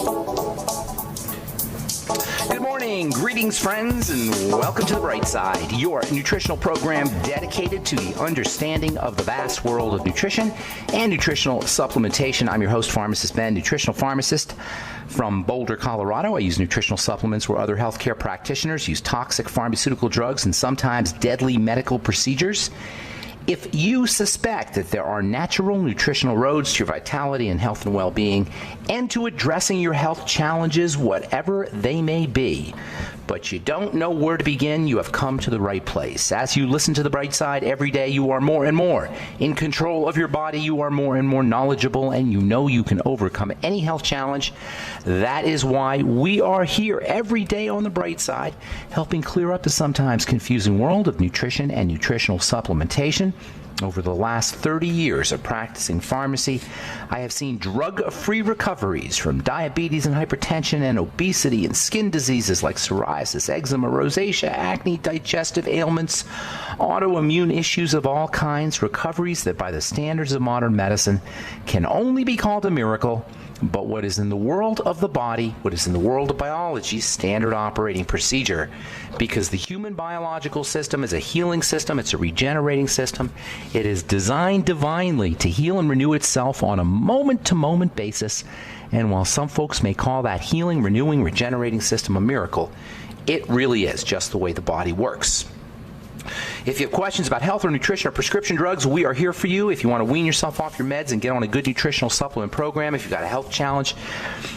Good morning, greetings friends, and welcome to The Bright Side, your nutritional program dedicated to the understanding of the vast world of nutrition and nutritional supplementation. I'm your host, Pharmacist Ben, nutritional pharmacist from Boulder, Colorado. I use nutritional supplements where other healthcare practitioners use toxic pharmaceutical drugs and sometimes deadly medical procedures. If you suspect that there are natural nutritional roads to your vitality and health and well-being and to addressing your health challenges, whatever they may be, but you don't know where to begin, you have come to the right place. As you listen to The Bright Side every day, you are more and more in control of your body. You are more and more knowledgeable, and you know you can overcome any health challenge. That is why we are here every day on The Bright Side, helping clear up the sometimes confusing world of nutrition and nutritional supplementation. Over the last 30 years of practicing pharmacy, I have seen drug-free recoveries from diabetes and hypertension and obesity and skin diseases like psoriasis, eczema, rosacea, acne, digestive ailments, autoimmune issues of all kinds, recoveries that by the standards of modern medicine can only be called a miracle. But what is in the world of the body, what is in the world of biology, standard operating procedure, because the human biological system is a healing system, it's a regenerating system. It is designed divinely to heal and renew itself on a moment-to-moment basis. And while some folks may call that healing, renewing, regenerating system a miracle, it really is just the way the body works. If you have questions about health or nutrition or prescription drugs, we are here for you. If you want to wean yourself off your meds and get on a good nutritional supplement program, if you've got a health challenge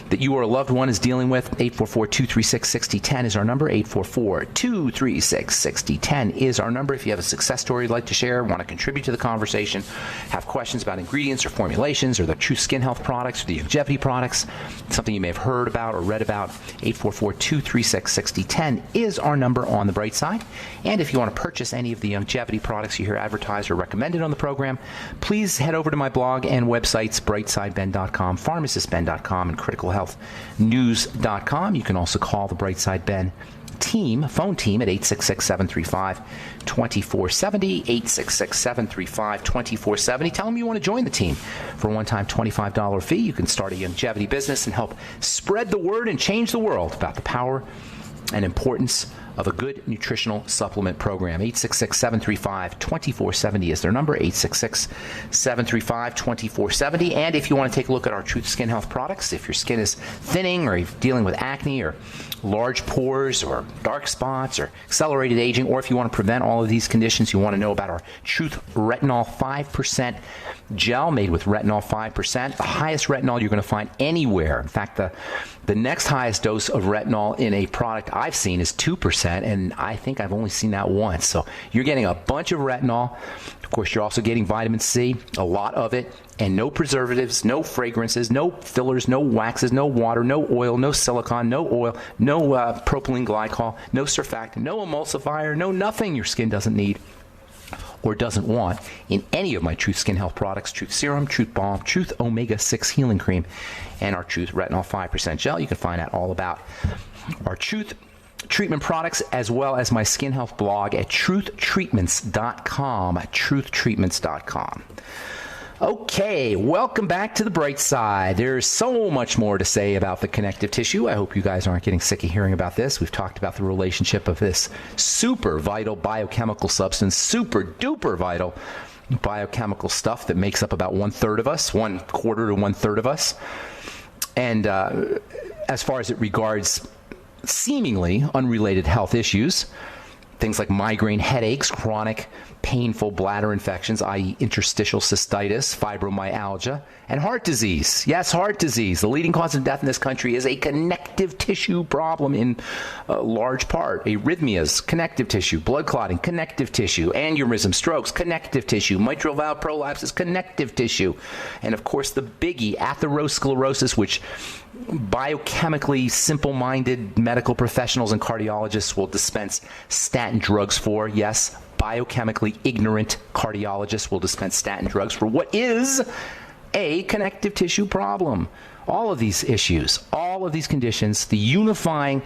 that you or a loved one is dealing with, 844-236-6010 is our number. 844-236-6010 is our number. If you have a success story you'd like to share, want to contribute to the conversation, have questions about ingredients or formulations or the True Skin Health products or the longevity products, something you may have heard about or read about, 844-236-6010 is our number on The Bright Side. And if you want to purchase any of the longevity products you hear advertised or recommended on the program, please head over to my blog and websites, brightsideben.com, pharmacistben.com, and criticalhealthnews.com. You can also call the Brightside Ben phone team at 866-735-2470, 866-735-2470. Tell them you want to join the team for a one-time $25 fee. You can start a longevity business and help spread the word and change the world about the power and importance of a good nutritional supplement program. 866-735-2470 is their number, 866-735-2470. And if you want to take a look at our Truth Skin Health products, if your skin is thinning or you're dealing with acne or large pores or dark spots or accelerated aging, or if you want to prevent all of these conditions, you want to know about our Truth Retinol 5% gel made with retinol 5%, the highest retinol you're going to find anywhere. In fact, the next highest dose of retinol in a product I've seen is 2%, and I think I've only seen that once. So you're getting a bunch of retinol. Of course, you're also getting vitamin C, a lot of it, and no preservatives, no fragrances, no fillers, no waxes, no water, no oil, no silicone, no oil, no propylene glycol, no surfactant, no emulsifier, no nothing your skin doesn't need or doesn't want in any of my Truth Skin Health products, Truth Serum, Truth Balm, Truth Omega-6 Healing Cream, and our Truth Retinol 5% Gel. You can find out all about our Truth treatment products as well as my skin health blog at truthtreatments.com, truthtreatments.com. Okay, welcome back to The Bright Side. There's so much more to say about the connective tissue. I hope you guys aren't getting sick of hearing about this. We've talked about the relationship of this super vital biochemical substance, super duper vital biochemical stuff that makes up about 1/3 of us, 1/4 to 1/3 of us. And as far as it regards seemingly unrelated health issues, things like migraine headaches, chronic painful bladder infections, i.e. interstitial cystitis, fibromyalgia, and heart disease. Yes, heart disease. The leading cause of death in this country is a connective tissue problem in large part. Arrhythmias, connective tissue. Blood clotting, connective tissue. Aneurysm, strokes, connective tissue. Mitral valve prolapses, connective tissue. And of course the biggie, atherosclerosis, which biochemically simple-minded medical professionals and cardiologists will dispense statin drugs for. Yes, biochemically ignorant cardiologists will dispense statin drugs for what is a connective tissue problem. All of these issues, all of these conditions, the unifying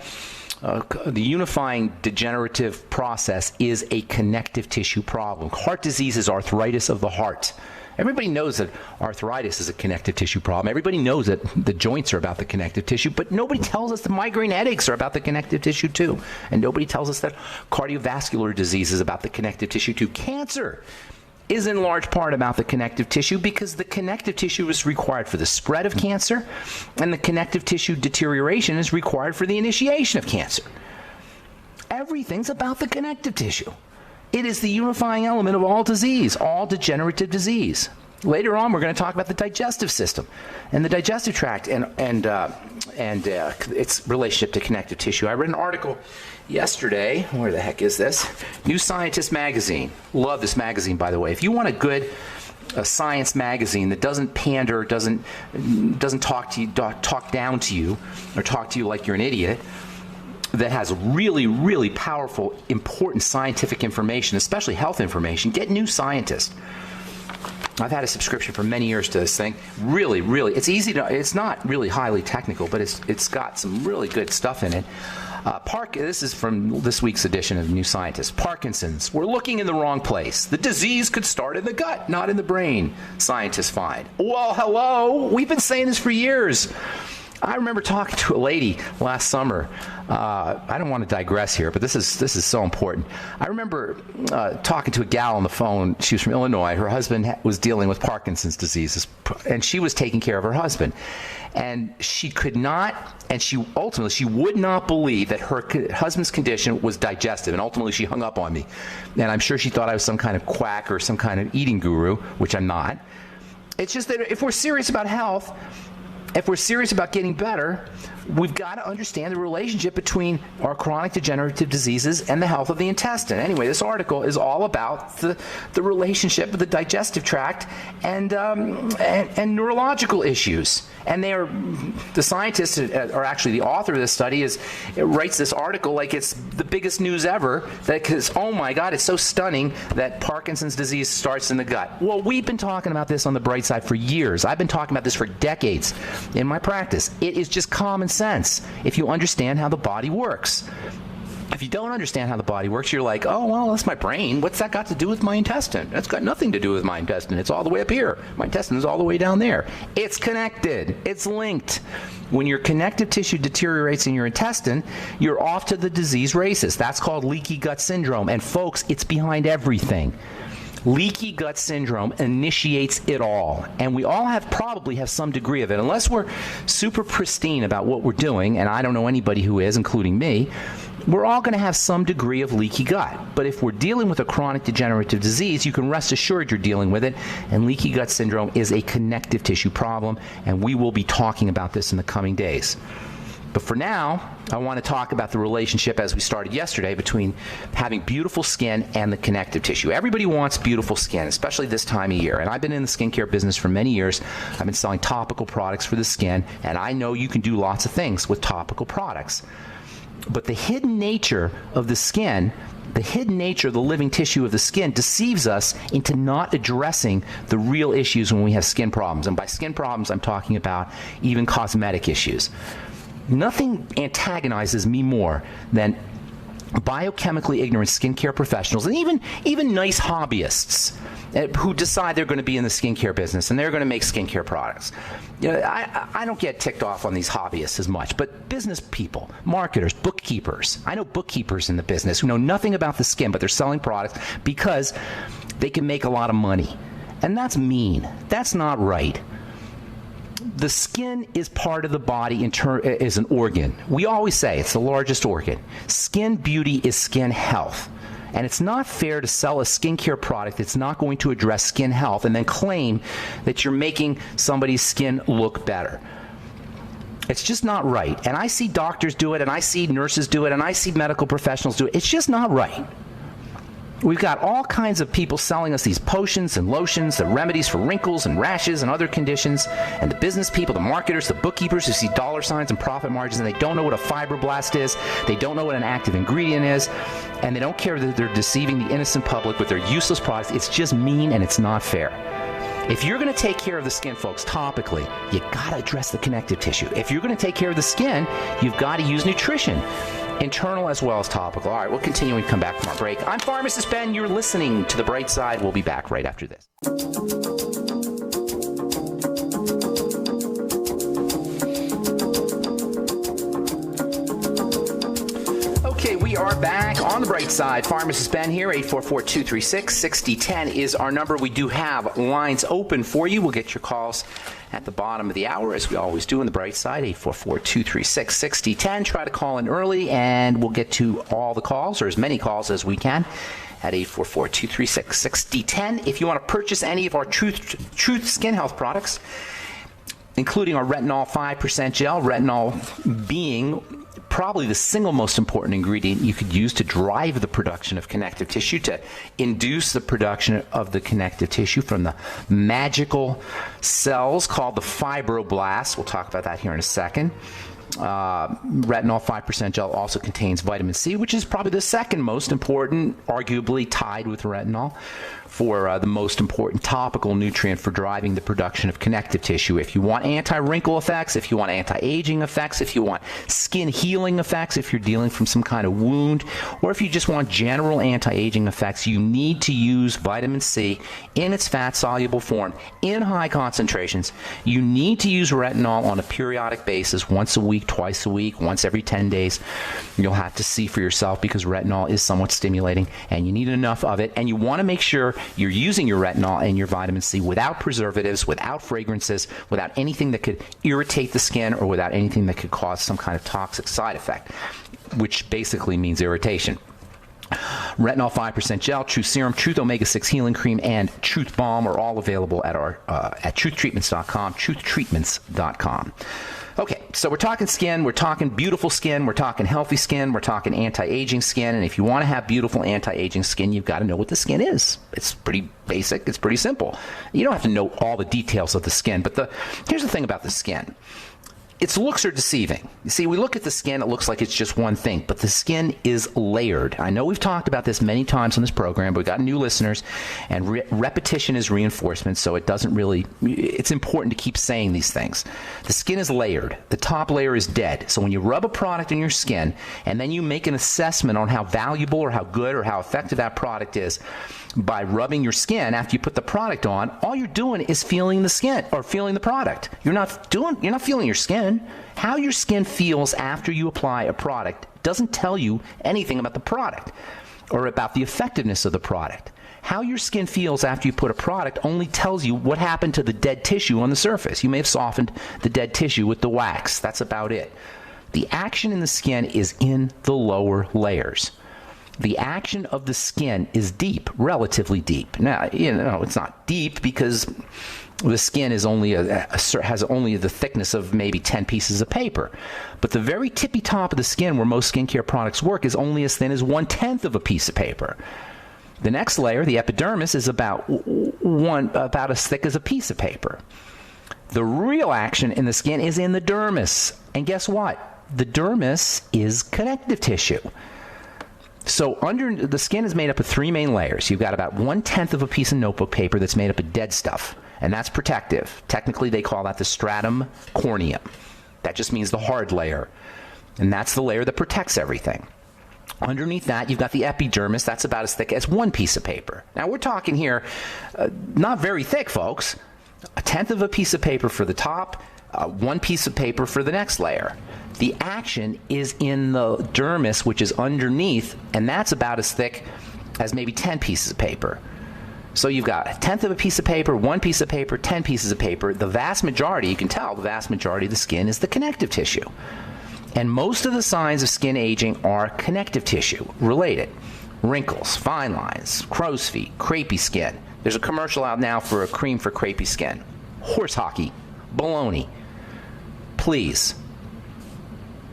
degenerative process is a connective tissue problem. Heart disease is arthritis of the heart. Everybody knows that arthritis is a connective tissue problem. Everybody knows that the joints are about the connective tissue, but nobody tells us the migraine headaches are about the connective tissue too. And nobody tells us that cardiovascular disease is about the connective tissue too. Cancer is in large part about the connective tissue because the connective tissue is required for the spread of cancer, and the connective tissue deterioration is required for the initiation of cancer. Everything's about the connective tissue. It is the unifying element of all disease, all degenerative disease. Later on, we're going to talk about the digestive system and the digestive tract and its relationship to connective tissue. I read an article yesterday. Where the heck is this? New Scientist magazine. Love this magazine, by the way. If you want a good science magazine that doesn't pander, doesn't talk down to you, or talk to you like you're an idiot, that has really, really powerful, important scientific information, especially health information, get New Scientist. I've had a subscription for many years to this thing. Really, really, it's easy to, it's not really highly technical, but it's got some really good stuff in it. This is from this week's edition of New Scientist. Parkinson's. We're looking in the wrong place. The disease could start in the gut, not in the brain, scientists find. Well, hello. We've been saying this for years. I remember talking to a lady last summer. I don't want to digress here, but this is so important. I remember talking to a gal on the phone. She was from Illinois. Her husband was dealing with Parkinson's disease, and she was taking care of her husband. And she could not, and she would not believe that her husband's condition was digestive. And ultimately, she hung up on me. And I'm sure she thought I was some kind of quack or some kind of eating guru, which I'm not. It's just that if we're serious about health, if we're serious about getting better, we've got to understand the relationship between our chronic degenerative diseases and the health of the intestine. Anyway, this article is all about the relationship of the digestive tract and neurological issues. And the scientists are actually the author of this study writes this article like it's the biggest news ever, because, oh my God, it's so stunning that Parkinson's disease starts in the gut. Well, we've been talking about this on the bright side for years. I've been talking about this for decades in my practice. It is just common sense if you understand how the body works. If you don't understand how the body works, you're like, oh, well, that's my brain. What's that got to do with my intestine? That's got nothing to do with my intestine. It's all the way up here. My intestine is all the way down there. It's connected. It's linked. When your connective tissue deteriorates in your intestine, you're off to the disease races. That's called leaky gut syndrome. And folks, it's behind everything. Leaky gut syndrome initiates it all, and we all probably have some degree of it. Unless we're super pristine about what we're doing, and I don't know anybody who is, including me, we're all going to have some degree of leaky gut. But if we're dealing with a chronic degenerative disease, you can rest assured you're dealing with it, and leaky gut syndrome is a connective tissue problem, and we will be talking about this in the coming days. But for now, I want to talk about the relationship, as we started yesterday, between having beautiful skin and the connective tissue. Everybody wants beautiful skin, especially this time of year. And I've been in the skincare business for many years. I've been selling topical products for the skin, and I know you can do lots of things with topical products. But the hidden nature of the skin, the hidden nature of the living tissue of the skin, deceives us into not addressing the real issues when we have skin problems. And by skin problems, I'm talking about even cosmetic issues. Nothing antagonizes me more than biochemically ignorant skincare professionals, and even nice hobbyists who decide they're going to be in the skincare business and they're going to make skincare products. You know, I don't get ticked off on these hobbyists as much, but business people, marketers, bookkeepers. I know bookkeepers in the business who know nothing about the skin, but they're selling products because they can make a lot of money. And that's mean. That's not right. The skin is part of the body, is an organ. We always say it's the largest organ. Skin beauty is skin health. And it's not fair to sell a skincare product that's not going to address skin health and then claim that you're making somebody's skin look better. It's just not right. And I see doctors do it, and I see nurses do it, and I see medical professionals do it. It's just not right. We've got all kinds of people selling us these potions and lotions, the remedies for wrinkles and rashes and other conditions, and the business people, the marketers, the bookkeepers who see dollar signs and profit margins, and they don't know what a fibroblast is, they don't know what an active ingredient is, and they don't care that they're deceiving the innocent public with their useless products. It's just mean, and it's not fair. If you're going to take care of the skin, folks, topically, you got to address the connective tissue. If you're going to take care of the skin, you've got to use nutrition, internal as well as topical. All right, we'll continue when we come back from our break. I'm Pharmacist Ben. You're listening to The Bright Side. We'll be back right after this. Okay, we are back on The Bright Side. Pharmacist Ben here. 844-236-6010 is our number. We do have lines open for you. We'll get your calls at the bottom of the hour, as we always do on The Bright Side. 844-236-6010. Try to call in early, and we'll get to all the calls, or as many calls as we can, at 844-236-6010. If you want to purchase any of our Truth Skin Health products, including our retinol 5% gel, retinol being probably the single most important ingredient you could use to drive the production of connective tissue, to induce the production of the connective tissue from the magical cells called the fibroblasts. We'll talk about that here in a second. Retinol 5% gel also contains vitamin C, which is probably the second most important, arguably tied with retinol, for the most important topical nutrient for driving the production of connective tissue. If you want anti-wrinkle effects, if you want anti-aging effects, if you want skin healing effects, if you're dealing from some kind of wound, or if you just want general anti-aging effects, you need to use vitamin C in its fat-soluble form in high concentrations. You need to use retinol on a periodic basis, once a week, twice a week, once every 10 days. You'll have to see for yourself, because retinol is somewhat stimulating, and you need enough of it, and you want to make sure you're using your retinol and your vitamin C without preservatives, without fragrances, without anything that could irritate the skin, or without anything that could cause some kind of toxic side effect, which basically means irritation. Retinol 5% gel, Truth Serum, Truth Omega-6 Healing Cream, and Truth Balm are all available at our at truthtreatments.com, truthtreatments.com. Okay, so we're talking skin, we're talking beautiful skin, we're talking healthy skin, we're talking anti-aging skin, and if you want to have beautiful anti-aging skin, you've got to know what the skin is. It's pretty basic, it's pretty simple. You don't have to know all the details of the skin, but here's the thing about the skin. Its looks are deceiving. You see, we look at the skin, it looks like it's just one thing, but the skin is layered. I know we've talked about this many times on this program, but we've got new listeners, and repetition is reinforcement, so it's important to keep saying these things. The skin is layered. The top layer is dead. So when you rub a product in your skin, and then you make an assessment on how valuable or how good or how effective that product is, by rubbing your skin after you put the product on, all you're doing is feeling the skin or feeling the product. You're not feeling your skin. How your skin feels after you apply a product doesn't tell you anything about the product or about the effectiveness of the product. How your skin feels after you put a product only tells you what happened to the dead tissue on the surface. You may have softened the dead tissue with the wax. That's about it. The action in the skin is in the lower layers. The action of the skin is deep, relatively deep. Now, it's not deep because the skin is has only the thickness of maybe 10 pieces of paper. But the very tippy top of the skin, where most skincare products work, is only as thin as 1/10 of a piece of paper. The next layer, the epidermis, is about as thick as a piece of paper. The real action in the skin is in the dermis. And guess what? The dermis is connective tissue. So under the skin is made up of three main layers. You've got about 1/10 of a piece of notebook paper that's made up of dead stuff, and that's protective. Technically, they call that the stratum corneum. That just means the hard layer, and that's the layer that protects everything. Underneath that, you've got the epidermis. That's about as thick as one piece of paper. Now, we're talking here not very thick, folks. 1/10 of a piece of paper for the top, one piece of paper for the next layer. The action is in the dermis, which is underneath, and that's about as thick as maybe 10 pieces of paper. So you've got 1/10 of a piece of paper, one piece of paper, 10 pieces of paper. The vast majority, you can tell, the vast majority of the skin is the connective tissue. And most of the signs of skin aging are connective tissue related. Wrinkles, fine lines, crow's feet, crepey skin. There's a commercial out now for a cream for crepey skin. Horse hockey, baloney. Please.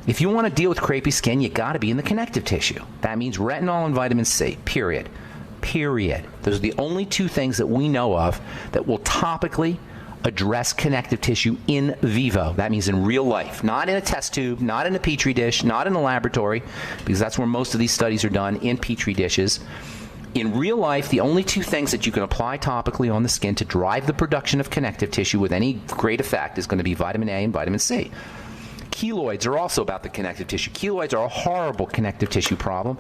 If you want to deal with crepey skin, you got to be in the connective tissue. That means retinol and vitamin C, period. Period. Those are the only two things that we know of that will topically address connective tissue in vivo. That means in real life, not in a test tube, not in a petri dish, not in a laboratory, because that's where most of these studies are done, in petri dishes. In real life, the only two things that you can apply topically on the skin to drive the production of connective tissue with any great effect is going to be vitamin A and vitamin C. Keloids are also about the connective tissue. Keloids are a horrible connective tissue problem.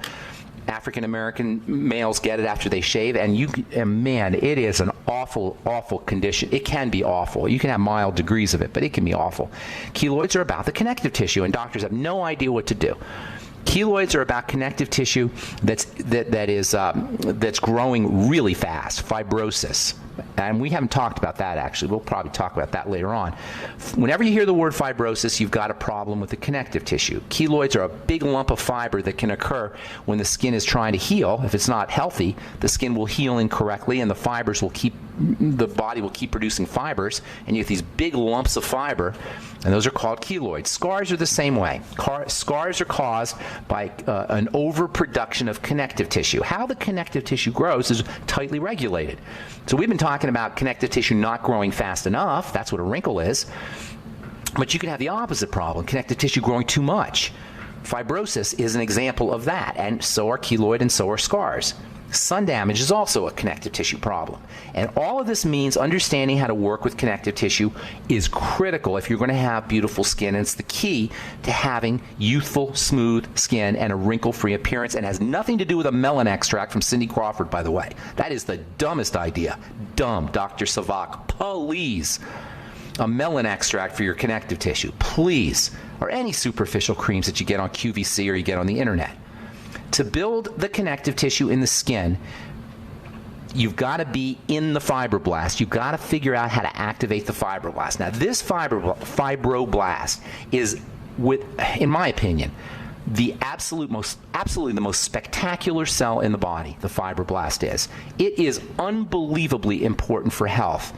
African American males get it after they shave, and man, it is an awful, awful condition. It can be awful. You can have mild degrees of it, but it can be awful. Keloids are about the connective tissue, and doctors have no idea what to do. Keloids are about connective tissue that's growing really fast, fibrosis. And we haven't talked about that, actually. We'll probably talk about that later on. Whenever you hear the word fibrosis, you've got a problem with the connective tissue. Keloids are a big lump of fiber that can occur when the skin is trying to heal. If it's not healthy, the skin will heal incorrectly, and the body will keep producing fibers, and you have these big lumps of fiber, and those are called keloids. Scars are the same way. Scars are caused by an overproduction of connective tissue. How the connective tissue grows is tightly regulated. So we've been talking about connective tissue not growing fast enough. That's what a wrinkle is. But you can have the opposite problem, connective tissue growing too much. Fibrosis is an example of that, and so are keloid and so are scars. Sun damage is also a connective tissue problem. And all of this means understanding how to work with connective tissue is critical if you're going to have beautiful skin. And it's the key to having youthful, smooth skin and a wrinkle-free appearance, and has nothing to do with a melon extract from Cindy Crawford, by the way. That is the dumbest idea. Dumb, Dr. Savak. Please. A melon extract for your connective tissue. Please. Or any superficial creams that you get on QVC or you get on the internet. To build the connective tissue in the skin, you've got to be in the fibroblast. You've got to figure out how to activate the fibroblast. Now, this fibroblast is, in my opinion, the absolutely the most spectacular cell in the body. The fibroblast is. It is unbelievably important for health.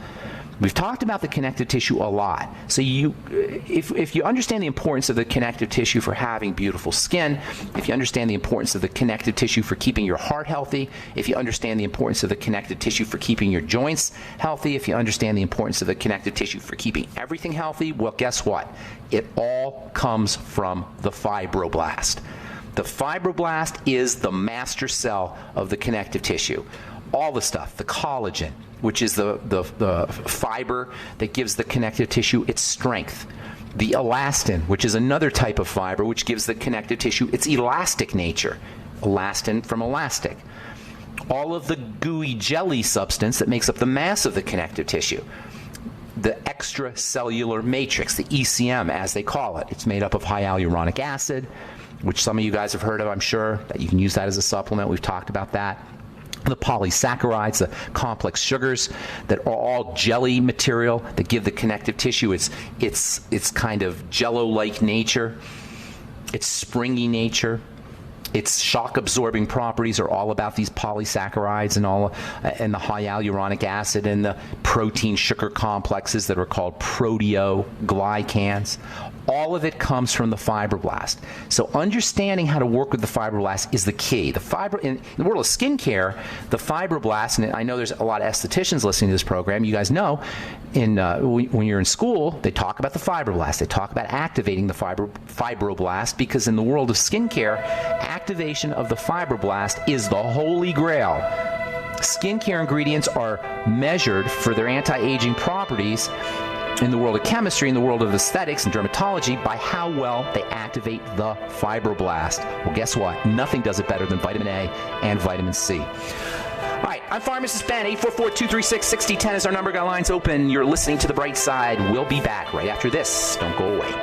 We've talked about the connective tissue a lot. So if you understand the importance of the connective tissue for having beautiful skin, if you understand the importance of the connective tissue for keeping your heart healthy, if you understand the importance of the connective tissue for keeping your joints healthy, if you understand the importance of the connective tissue for keeping everything healthy, well, guess what? It all comes from the fibroblast. The fibroblast is the master cell of the connective tissue. All the stuff, the collagen, which is the fiber that gives the connective tissue its strength. The elastin, which is another type of fiber which gives the connective tissue its elastic nature. Elastin from elastic. All of the gooey jelly substance that makes up the mass of the connective tissue. The extracellular matrix, the ECM as they call it. It's made up of high hyaluronic acid, which some of you guys have heard of, I'm sure, that you can use that as a supplement. We've talked about that. The polysaccharides, the complex sugars that are all jelly material that give the connective tissue its kind of jello-like nature, its springy nature. Its shock-absorbing properties are all about these polysaccharides and the high hyaluronic acid and the protein sugar complexes that are called proteoglycans. All of it comes from the fibroblast. So understanding how to work with the fibroblast is the key. In the world of skincare, the fibroblast, and I know there's a lot of estheticians listening to this program. You guys know, when you're in school, they talk about the fibroblast. They talk about activating the fibroblast because in the world of skincare, activation of the fibroblast is the holy grail. Skincare ingredients are measured for their anti-aging properties in the world of chemistry, in the world of aesthetics and dermatology, by how well they activate the fibroblast. Well, guess what? Nothing does it better than vitamin A and vitamin C. All right, I'm Pharmacist Ben. 844-236-6010 is our number. Got lines open. You're listening to The Bright Side. We'll be back right after this. Don't go away.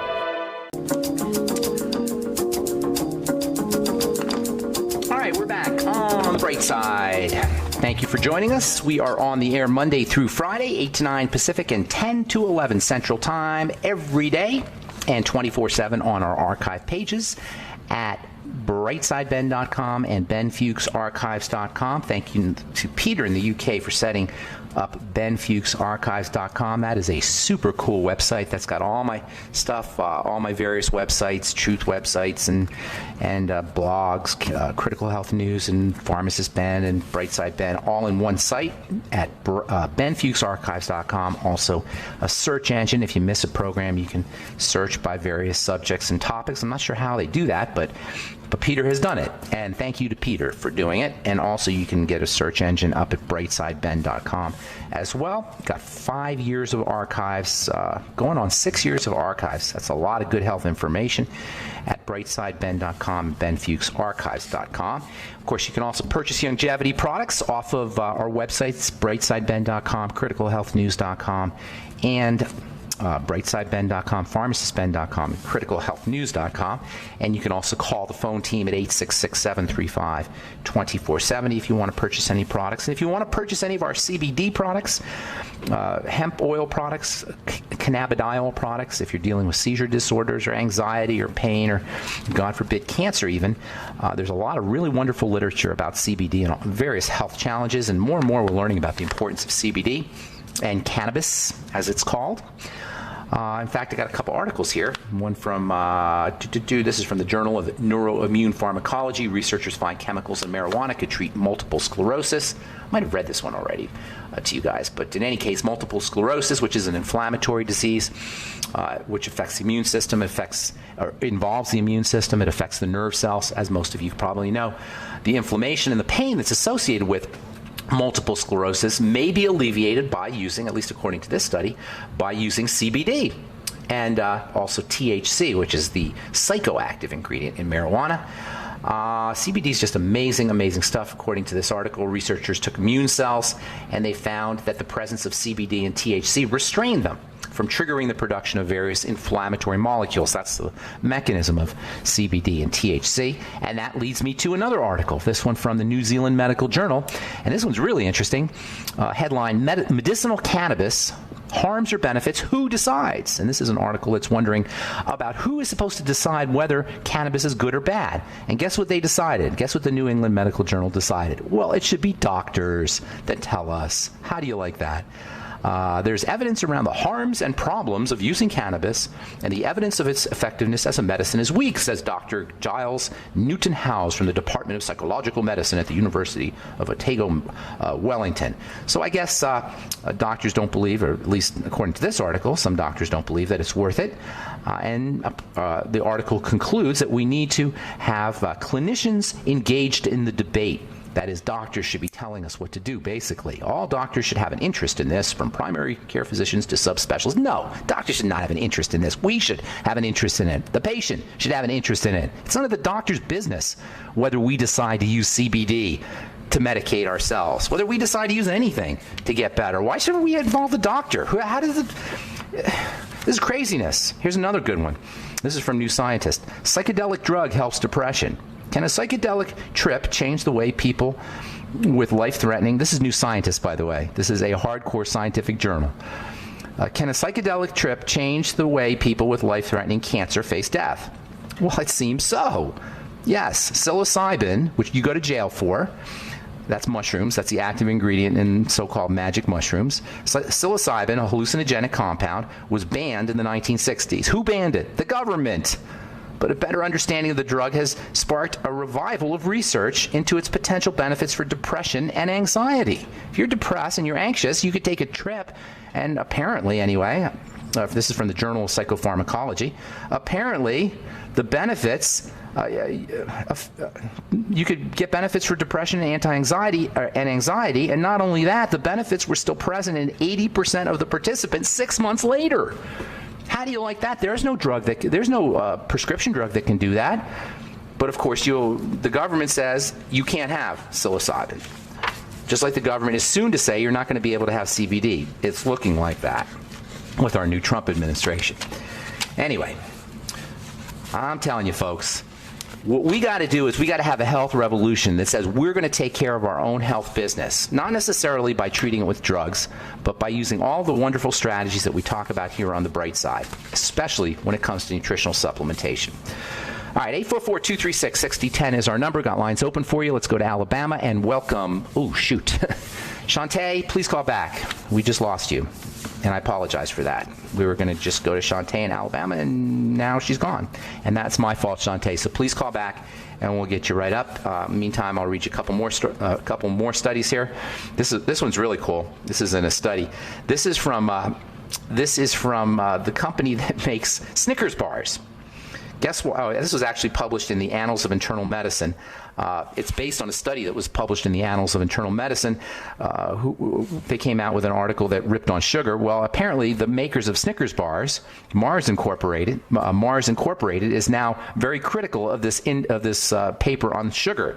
All right, we're back on The Bright Side. Thank you for joining us. We are on the air Monday through Friday, 8 to 9 Pacific and 10 to 11 Central Time every day, and 24/7 on our archive pages at brightsideben.com and benfuchsarchives.com. Thank you to Peter in the UK for setting up benfuchsarchives.com. That is a super cool website that's got all my stuff, all my various websites, truth websites and blogs, Critical Health News and Pharmacist Ben and Brightside Ben, all in one site at benfuchsarchives.com. Also a search engine. If you miss a program, you can search by various subjects and topics. I'm not sure how they do that, but But Peter has done it, and thank you to Peter for doing it. And also, you can get a search engine up at brightsideben.com as well. Got 5 years of archives, going on 6 years of archives. That's a lot of good health information at brightsideben.com and benfuchsarchives.com. Of course, you can also purchase longevity products off of our websites, brightsideben.com, criticalhealthnews.com, and brightsideben.com, pharmacistben.com, and criticalhealthnews.com. And you can also call the phone team at 866-735-2470 if you want to purchase any products. And if you want to purchase any of our CBD products, hemp oil products, cannabidiol products, if you're dealing with seizure disorders or anxiety or pain or, God forbid, cancer even, there's a lot of really wonderful literature about CBD and various health challenges. And more we're learning about the importance of CBD and cannabis, as it's called. In fact, I got a couple articles here. One from, this is from the Journal of Neuroimmune Pharmacology. Researchers find chemicals in marijuana could treat multiple sclerosis. I might have read this one already to you guys. But in any case, multiple sclerosis, which is an inflammatory disease, which affects the immune system, involves the immune system. It affects the nerve cells, as most of you probably know. The inflammation and the pain that's associated with multiple sclerosis may be alleviated by using, at least according to this study, by using CBD and also THC, which is the psychoactive ingredient in marijuana. CBD is just amazing stuff. According to this article, researchers took immune cells and they found that the presence of CBD and THC restrained them from triggering the production of various inflammatory molecules. That's the mechanism of CBD and THC. And that leads me to another article, this one from the New Zealand Medical Journal. And this one's really interesting. Headline, Medicinal Cannabis Harms or Benefits, Who Decides? And this is an article that's wondering about who is supposed to decide whether cannabis is good or bad. And guess what they decided? Guess what the New England Medical Journal decided? Well, it should be doctors that tell us. How do you like that? There's evidence around the harms and problems of using cannabis, and the evidence of its effectiveness as a medicine is weak, says Dr. Giles Newton-Howes from the Department of Psychological Medicine at the University of Otago, Wellington. So I guess doctors don't believe, or at least according to this article, some doctors don't believe that it's worth it. And the article concludes that we need to have clinicians engaged in the debate. That is, doctors should be telling us what to do, basically. All doctors should have an interest in this, from primary care physicians to subspecialists. No, doctors should not have an interest in this. We should have an interest in it. The patient should have an interest in it. It's none of the doctor's business whether we decide to use CBD to medicate ourselves, whether we decide to use anything to get better. Why shouldn't we involve the doctor? How does it... This is craziness. Here's another good one. This is from New Scientist. Psychedelic drug helps depression. Can a psychedelic trip change the way people with life-threatening... This is New Scientist, by the way. This is a hardcore scientific journal. Can a psychedelic trip change the way people with life-threatening cancer face death? Well, it seems so. Yes, psilocybin, which you go to jail for, that's mushrooms. That's the active ingredient in so-called magic mushrooms. Psilocybin, a hallucinogenic compound, was banned in the 1960s. Who banned it? The government. But a better understanding of the drug has sparked a revival of research into its potential benefits for depression and anxiety. If you're depressed and you're anxious, you could take a trip, and apparently, anyway, this is from the Journal of Psychopharmacology, apparently the benefits, you could get benefits for depression and anxiety, and not only that, the benefits were still present in 80% of the participants 6 months later. How do you like that? There's no prescription drug that can do that. But of course, the government says you can't have psilocybin. Just like the government is soon to say you're not going to be able to have CBD. It's looking like that with our new Trump administration. Anyway, I'm telling you, folks, what we got to do is we got to have a health revolution that says we're going to take care of our own health business, not necessarily by treating it with drugs, but by using all the wonderful strategies that we talk about here on the Bright Side, especially when it comes to nutritional supplementation. All right, 844-236-6010 is our number. Got lines open for you. Let's go to Alabama and welcome, Shantae, please call back. We just lost you, and I apologize for that. We were going to just go to Shantae in Alabama, and now she's gone. And that's my fault, Shantae. So please call back, and we'll get you right up. Meantime, I'll read you a couple more studies here. This one's really cool. This isn't a study. This is from the company that makes Snickers bars. Guess what? Oh, this was actually published in the Annals of Internal Medicine. It's based on a study that was published in the Annals of Internal Medicine. They came out with an article that ripped on sugar. Well, apparently the makers of Snickers bars, Mars Incorporated, is now very critical of this paper on sugar.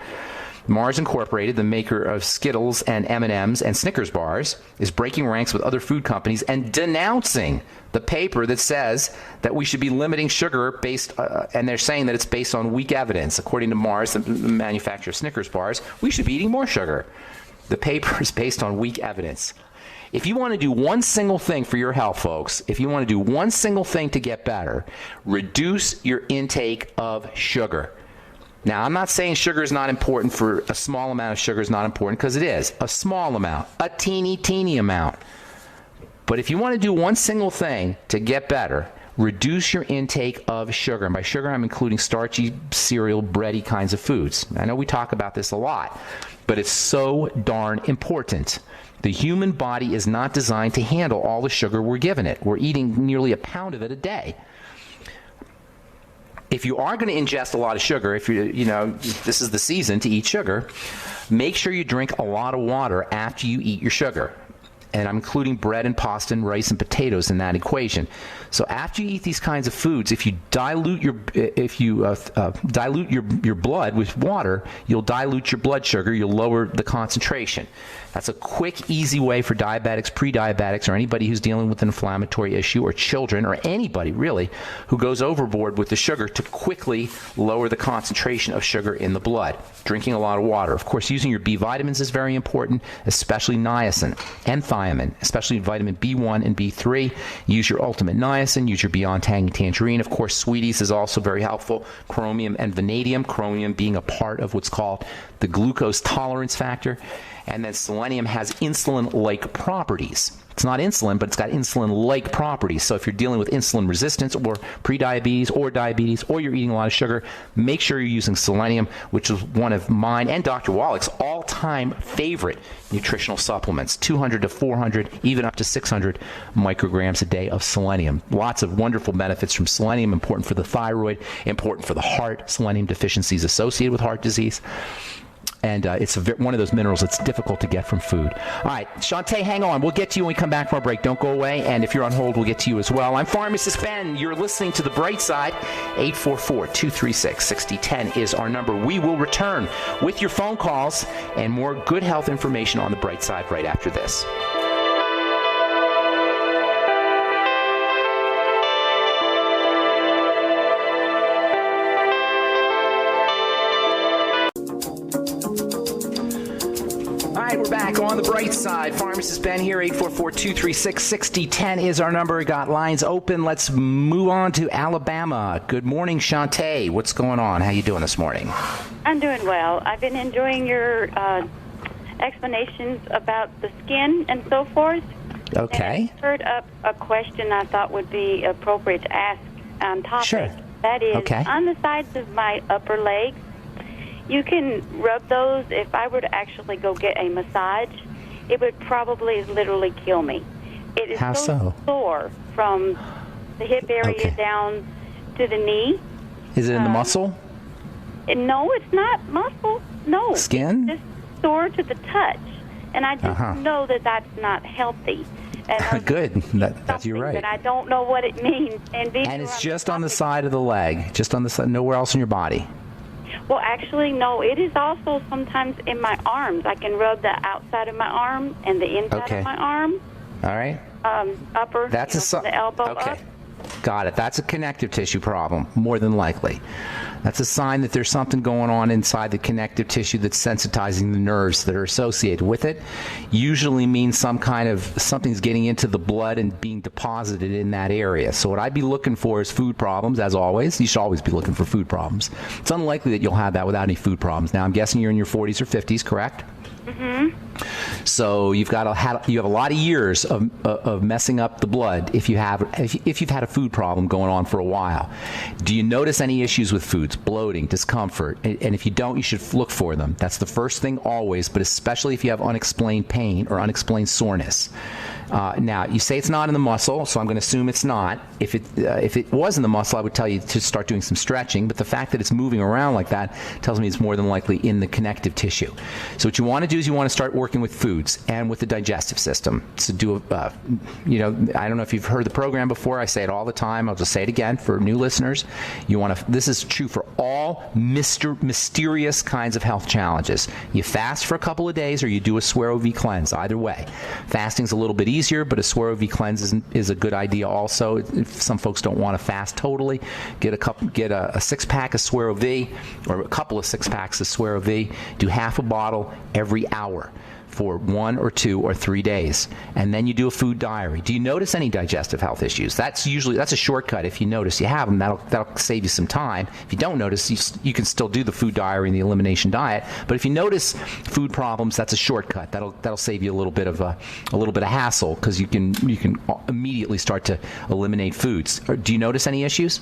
Mars Incorporated, the maker of Skittles and M&Ms and Snickers bars, is breaking ranks with other food companies and denouncing the paper that says that we should be limiting sugar based, and they're saying that it's based on weak evidence. According to Mars, the manufacturer of Snickers bars, we should be eating more sugar. The paper is based on weak evidence. If you want to do one single thing for your health, folks, if you want to do one single thing to get better, reduce your intake of sugar. Now, I'm not saying sugar is not important. For a small amount of sugar is not important, because it is a small amount, a teeny amount. But if you want to do one single thing to get better, reduce your intake of sugar. And by sugar, I'm including starchy, cereal, bready kinds of foods. I know we talk about this a lot, but it's so darn important. The human body is not designed to handle all the sugar we're giving it. We're eating nearly a pound of it a day. If you are going to ingest a lot of sugar, if this is the season to eat sugar, make sure you drink a lot of water after you eat your sugar. And I'm including bread and pasta and rice and potatoes in that equation. So after you eat these kinds of foods, if you dilute your blood with water, you'll dilute your blood sugar. You'll lower the concentration. That's a quick, easy way for diabetics, pre-diabetics, or anybody who's dealing with an inflammatory issue, or children, or anybody really who goes overboard with the sugar, to quickly lower the concentration of sugar in the blood. Drinking a lot of water. Of course, using your B vitamins is very important, especially niacin and thiamine, especially vitamin B1 and B3. Use your Ultimate Niacin. Use your Beyond Tangy Tangerine. Of course, Sweeties is also very helpful. Chromium and vanadium. Chromium being a part of what's called the glucose tolerance factor. And then selenium has insulin-like properties. It's not insulin, but it's got insulin-like properties. So if you're dealing with insulin resistance or prediabetes or diabetes, or you're eating a lot of sugar, make sure you're using selenium, which is one of mine and Dr. Wallach's all-time favorite nutritional supplements. 200 to 400, even up to 600 micrograms a day of selenium. Lots of wonderful benefits from selenium. Important for the thyroid, important for the heart. Selenium deficiency is associated with heart disease. And it's one of those minerals that's difficult to get from food. All right, Shantae, hang on. We'll get to you when we come back from our break. Don't go away. And if you're on hold, we'll get to you as well. I'm Pharmacist Ben. You're listening to The Bright Side. 844-236-6010 is our number. We will return with your phone calls and more good health information on The Bright Side right after this. We're back on The Bright Side. Pharmacist Ben here. 844-236-6010 is our number. We got lines open. Let's move on to Alabama. Good morning, Shantae. What's going on? How you doing this morning? I'm doing well. I've been enjoying your explanations about the skin and so forth. Okay. And I heard up a question I thought would be appropriate to ask on topic. Sure. That is, okay. On the sides of my upper legs, you can rub those. If I were to actually go get a massage, it would probably literally kill me. It is How so? Sore from the hip area down to the knee. Is it in the muscle? No, it's not muscle. No. Skin? It's just sore to the touch. And I just know that that's not healthy. And good. That's you're right. But I don't know what it means. And it's just on the side of the leg, just on the side, nowhere else in your body. Well, actually, no. It is also sometimes in my arms. I can rub the outside of my arm and the inside of my arm. All right. Upper. That's from the elbow okay. up. Got it. That's a connective tissue problem, more than likely. That's a sign that there's something going on inside the connective tissue that's sensitizing the nerves that are associated with it. Usually means something's getting into the blood and being deposited in that area. So what I'd be looking for is food problems, as always. You should always be looking for food problems. It's unlikely that you'll have that without any food problems. Now, I'm guessing you're in your 40s or 50s, correct? Mm-hmm. So you have a lot of years of messing up the blood if you've had a food problem going on for a while. Do you notice any issues with foods, bloating, discomfort? And if you don't, you should look for them. That's the first thing always, but especially if you have unexplained pain or unexplained soreness. Now, you say it's not in the muscle, so I'm going to assume it's not. If it was in the muscle, I would tell you to start doing some stretching, but the fact that it's moving around like that tells me it's more than likely in the connective tissue. So what you want to do is you want to start working with foods and with the digestive system. So do I don't know if you've heard the program before. I say it all the time. I'll just say it again for new listeners. This is true for all mysterious kinds of health challenges. You fast for a couple of days or you do a Swear OV cleanse. Either way. Fasting's a little bit easier, but a Swear OV cleanse is a good idea also. If some folks don't want to fast totally, get a 6-pack of Swear OV or a couple of 6-packs of Swear OV. Do half a bottle every hour for 1 or 2 or 3 days, and then you do a food diary. Do you notice any digestive health issues? That's a shortcut. If you notice you have them, that'll save you some time. If you don't notice, you can still do the food diary and the elimination diet. But if you notice food problems, that's a shortcut. That'll save you a little bit of hassle, because you can immediately start to eliminate foods. Do you notice any issues?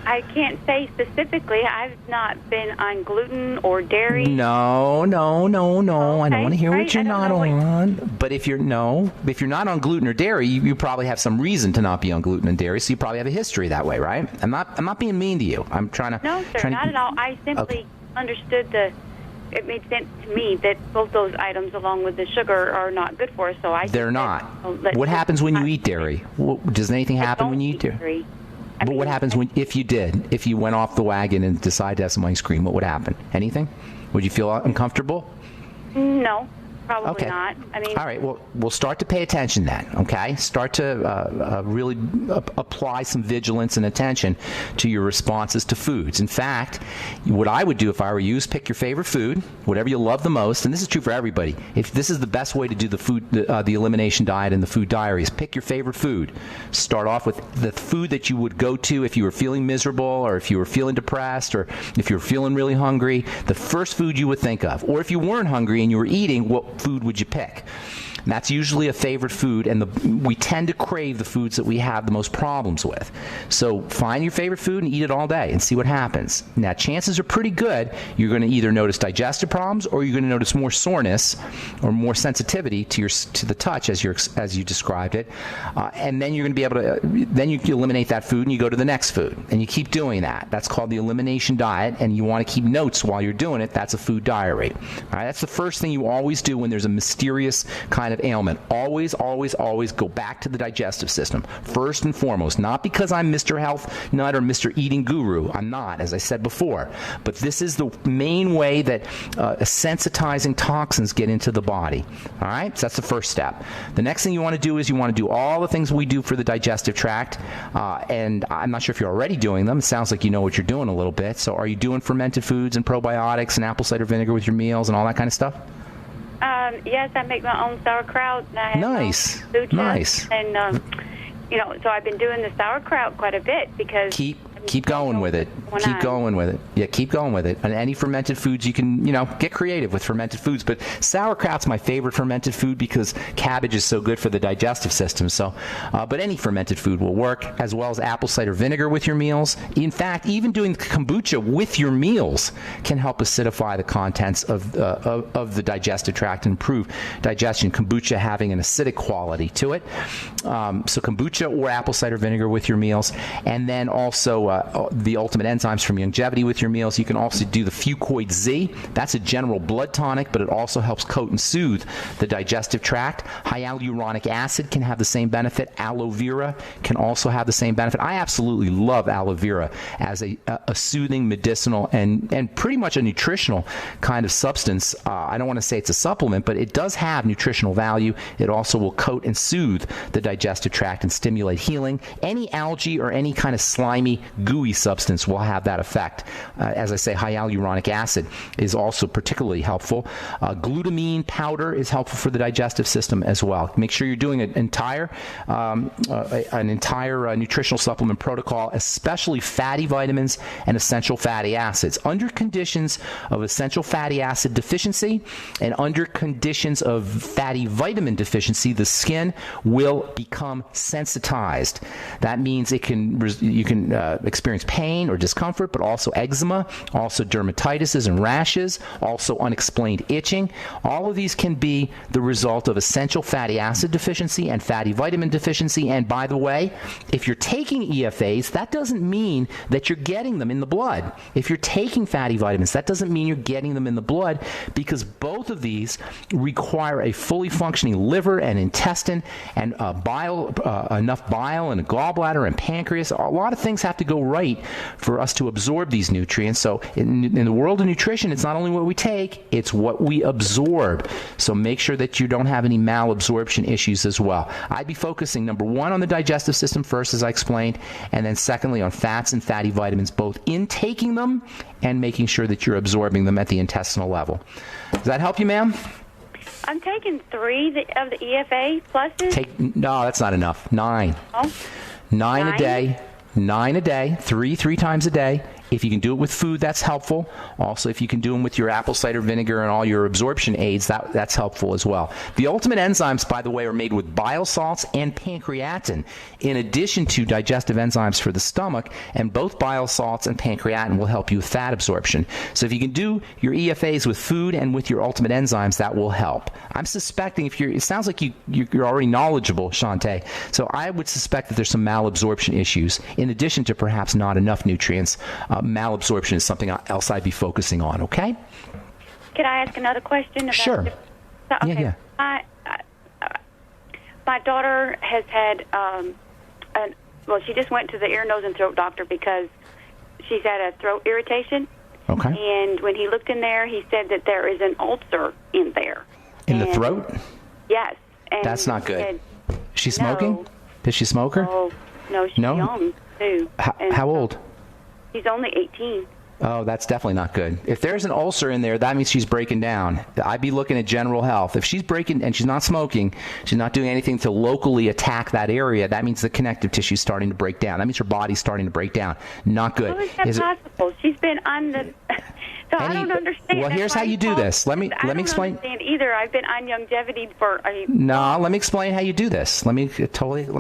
I can't say specifically. I've not been on gluten or dairy. No. Okay, I don't want to hear what you're not on. But if you're not on gluten or dairy, you probably have some reason to not be on gluten and dairy. So you probably have a history that way, right? I'm not being mean to you. I'm trying to. No, sir, not at all. I simply understood it made sense to me that both those items, along with the sugar, are not good for us. So they're not. What happens when you eat dairy? Does anything happen when you eat dairy? But what happens if you went off the wagon and decided to have some ice cream? What would happen? Anything? Would you feel uncomfortable? No, probably not. All right. Well, we'll start to pay attention then. Okay. Start to really apply some vigilance and attention to your responses to foods. In fact, what I would do if I were you is pick your favorite food, whatever you love the most, and this is true for everybody. If this is the best way to do the elimination diet and the food diaries, pick your favorite food. Start off with the food that you would go to if you were feeling miserable, or if you were feeling depressed, or if you were feeling really hungry. The first food you would think of, or if you weren't hungry and you were eating, what food would you pick? And that's usually a favorite food, and we tend to crave the foods that we have the most problems with. So find your favorite food and eat it all day and see what happens. Now, chances are pretty good you're going to either notice digestive problems, or you're going to notice more soreness or more sensitivity to the touch as you described it. And then you're going to be able to then you eliminate that food and you go to the next food, and you keep doing that. That's called the elimination diet, and you want to keep notes while you're doing it. That's a food diary. All right, that's the first thing you always do when there's a mysterious kind of ailment. Always go back to the digestive system first and foremost. Not because I'm Mr. Health Nut or Mr. Eating Guru. I'm not, as I said before. But this is the main way that sensitizing toxins get into the body. All right, so that's the first step. The next thing you want to do is you want to do all the things we do for the digestive tract, and I'm not sure if you're already doing them. It sounds like you know what you're doing a little bit. So are you doing fermented foods and probiotics and apple cider vinegar with your meals and all that kind of stuff? Yes, I make my own sauerkraut. And I have nice. And, so I've been doing the sauerkraut quite a bit because... Keep going with it. Keep going with it. Yeah, keep going with it. And any fermented foods, you can, get creative with fermented foods. But sauerkraut's my favorite fermented food because cabbage is so good for the digestive system. So, but any fermented food will work, as well as apple cider vinegar with your meals. In fact, even doing kombucha with your meals can help acidify the contents of the digestive tract and improve digestion. Kombucha having an acidic quality to it. So kombucha or apple cider vinegar with your meals. And then also the ultimate enzymes from longevity with your meals. You can also do the Fuchs Z. That's a general blood tonic, but it also helps coat and soothe the digestive tract. Hyaluronic acid can have the same benefit. Aloe vera can also have the same benefit. I absolutely love aloe vera as a soothing, medicinal, and pretty much a nutritional kind of substance. I don't want to say it's a supplement, but it does have nutritional value. It also will coat and soothe the digestive tract and stimulate healing. Any algae or any kind of slimy, gooey substance will have that effect. As I say, hyaluronic acid is also particularly helpful. Glutamine powder is helpful for the digestive system as well. Make sure you're doing an entire nutritional supplement protocol, especially fatty vitamins and essential fatty acids. Under conditions of essential fatty acid deficiency and under conditions of fatty vitamin deficiency, the skin will become sensitized. That means it can experience pain or discomfort, but also eczema, also dermatitis and rashes, also unexplained itching. All of these can be the result of essential fatty acid deficiency and fatty vitamin deficiency. And by the way, if you're taking EFAs, that doesn't mean that you're getting them in the blood. If you're taking fatty vitamins, that doesn't mean you're getting them in the blood, because both of these require a fully functioning liver and intestine and enough bile and a gallbladder and pancreas. A lot of things have to go right for us to absorb these nutrients. So in the world of nutrition, it's not only what we take, it's what we absorb. So make sure that you don't have any malabsorption issues as well. I'd be focusing, number one, on the digestive system first, as I explained, and then secondly on fats and fatty vitamins, both in taking them and making sure that you're absorbing them at the intestinal level. Does that help you, ma'am? I'm taking 3 of the EFA pluses. No, that's not enough. 9. Oh. 9 a day. 9 a day. 3 times a day. If you can do it with food, that's helpful. Also, if you can do them with your apple cider vinegar and all your absorption aids, that's helpful as well. The ultimate enzymes, by the way, are made with bile salts and pancreatin, in addition to digestive enzymes for the stomach, and both bile salts and pancreatin will help you with fat absorption. So if you can do your EFAs with food and with your ultimate enzymes, that will help. I'm suspecting, it sounds like you're already knowledgeable, Shantae, so I would suspect that there's some malabsorption issues, in addition to perhaps not enough nutrients. Malabsorption is something else I'd be focusing on, okay? Can I ask another question? Sure. Okay. Yeah. My daughter has had, she just went to the ear, nose, and throat doctor because she's had a throat irritation. Okay. And when he looked in there, he said that there is an ulcer in there. In the throat? Yes. And that's not good. Said, is she smoking? No. Does she smoke her? No, she's young, too. How old? She's only 18. Oh, that's definitely not good. If there's an ulcer in there, that means she's breaking down. I'd be looking at general health. If she's breaking and she's not smoking, she's not doing anything to locally attack that area, that means the connective tissue is starting to break down. That means her body's starting to break down. Not good. How is that possible? She's been on the... So I don't understand. Well, here's how you do this. Let me explain. I don't understand either. I've been on longevity for No, let me explain how you do this. Let me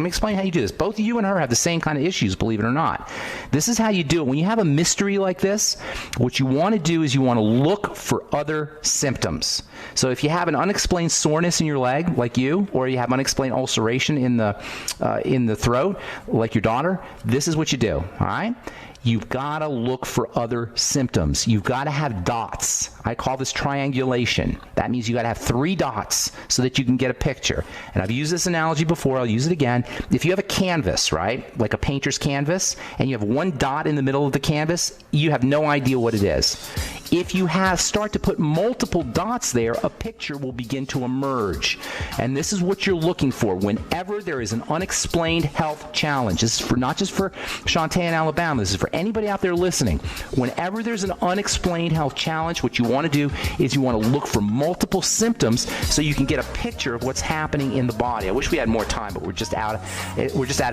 explain how you do this. Both you and her have the same kind of issues, believe it or not. This is how you do it. When you have a mystery like this, what you want to do is you want to look for other symptoms. So if you have an unexplained soreness in your leg, like you, or you have unexplained ulceration in the throat, like your daughter, this is what you do. All right. You've got to look for other symptoms. You've got to have dots. I call this triangulation. That means you got to have 3 dots so that you can get a picture. And I've used this analogy before. I'll use it again. If you have a canvas, right, like a painter's canvas, and you have 1 dot in the middle of the canvas, you have no idea what it is. If you start to put multiple dots there, a picture will begin to emerge. And this is what you're looking for whenever there is an unexplained health challenge. This is not just for Shantae in Alabama. This is for anybody out there listening. Whenever there's an unexplained health challenge, what you want to do is you want to look for multiple symptoms so you can get a picture of what's happening in the body. I wish we had more time, but we're just out of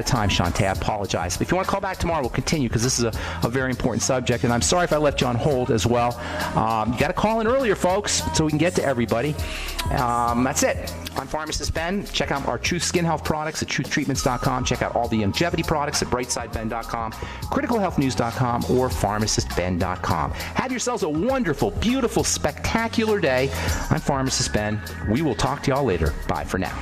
time, Shantae. I apologize. But if you want to call back tomorrow, we'll continue because this is a very important subject. And I'm sorry if I left you on hold as well. You got to call in earlier, folks, so we can get to everybody. That's it. I'm Pharmacist Ben. Check out our Truth Skin Health products at truthtreatments.com. Check out all the longevity products at brightsideben.com, criticalhealthnews.com, or pharmacistben.com. Have yourselves a wonderful, beautiful, spectacular day. I'm Pharmacist Ben. We will talk to y'all later. Bye for now.